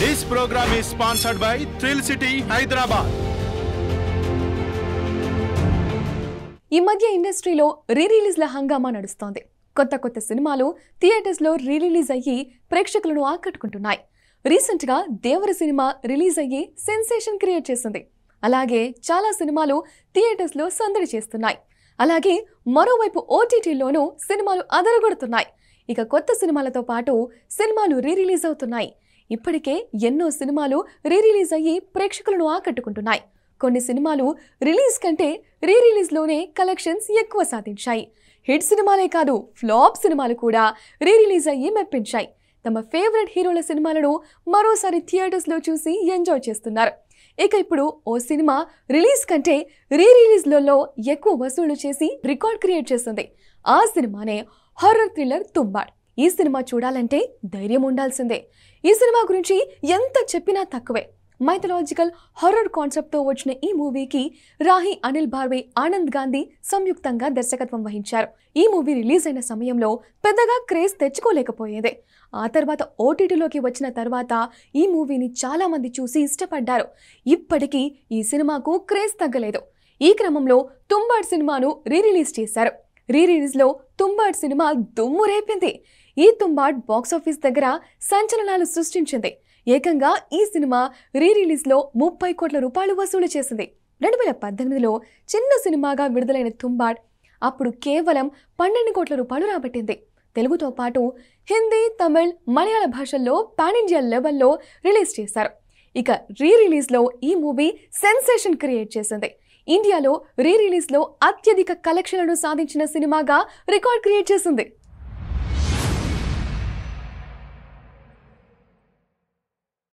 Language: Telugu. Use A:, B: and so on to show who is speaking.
A: This program is sponsored by Thrill City, Hyderabad.
B: ఈ మధ్య ఇండస్ట్రీలో రీ-రిలీజ్ల హంగామా నడుస్తోంది. కొత్త సినిమాలు థియేటర్స్లో రీ-రిలీజ్ అయ్యి ప్రేక్షకులను ఆకట్టుకుంటున్నాయి. రీసెంట్గా దేవర సినిమా రిలీజ్ అయ్యి సెన్సేషన్ క్రియేట్ చేసింది. అలాగే చాలా సినిమాలు థియేటర్స్లో సందడి చేస్తున్నాయి. అలాగే మరోవైపు ఓటీటీలోనూ సినిమాలు అదరగొడుతున్నాయి. ఇక కొత్త సినిమాలతో పాటు సినిమాలు రీ-రిలీజ్ అవుతున్నాయి. ఇప్పటికే ఎన్నో సినిమాలు రీ-రిలీజ్ అయ్యి ప్రేక్షకులను ఆకట్టుకుంటున్నాయి. కొన్ని సినిమాలు రిలీజ్ కంటే రీ-రిలీజ్లోనే కలెక్షన్స్ ఎక్కువ సాధించాయి. హిట్ సినిమాలే కాదు, ఫ్లాప్ సినిమాలు కూడా రీ-రిలీజ్ అయ్యి మెప్పించాయి. తమ ఫేవరెట్ హీరోల సినిమాలను మరోసారి థియేటర్స్లో చూసి ఎంజాయ్ చేస్తున్నారు. ఇక ఇప్పుడు ఓ సినిమా రిలీజ్ కంటే రీ-రిలీజ్లలో ఎక్కువ వసూళ్లు చేసి రికార్డ్ క్రియేట్ చేస్తుంది. ఆ సినిమానే హారర్ థ్రిల్లర్ తుంబాడ్. ఈ సినిమా చూడాలంటే ధైర్యం ఉండాల్సిందే. ఈ సినిమా గురించి ఎంత చెప్పినా తక్కువే. మైథలాజికల్ హారర్ కాన్సెప్ట్తో వచ్చిన ఈ మూవీకి రాహి అనిల్ భార్వే, ఆనంద్ గాంధీ సంయుక్తంగా దర్శకత్వం వహించారు. ఈ మూవీ రిలీజ్ అయిన సమయంలో పెద్దగా క్రేజ్ తెచ్చుకోలేకపోయేదే. ఆ తర్వాత ఓటీటీలోకి వచ్చిన తర్వాత ఈ మూవీని చాలా మంది చూసి ఇష్టపడ్డారు. ఇప్పటికీ ఈ సినిమాకు క్రేజ్ తగ్గలేదు. ఈ క్రమంలో తుంబాడ్ సినిమాను రీ-రిలీజ్ చేశారు. రీ-రిలీజ్లో తుంబాడ్ సినిమా దుమ్ము రేపింది. ఈ తుంబాడ్ బాక్సాఫీస్ దగ్గర సంచలనాలు సృష్టించింది. ఏకంగా ఈ సినిమా రీ-రిలీజ్లో 30 కోట్ల రూపాయలు వసూలు చేసింది. 2018లో చిన్న సినిమాగా విడుదలైన తుంబాడ్ అప్పుడు కేవలం 12 కోట్ల రూపాయలు రాబట్టింది. తెలుగుతో పాటు హిందీ, తమిళ్, మలయాళ భాషల్లో పాన్ ఇండియా లెవెల్లో రిలీజ్ చేశారు. ఇక రీ-రిలీజ్లో ఈ మూవీ సెన్సేషన్ క్రియేట్ చేసింది. ఇండియాలో రీ-రిలీజ్లో అత్యధిక కలెక్షన్లను సాధించిన సినిమాగా రికార్డ్ క్రియేట్ చేసింది.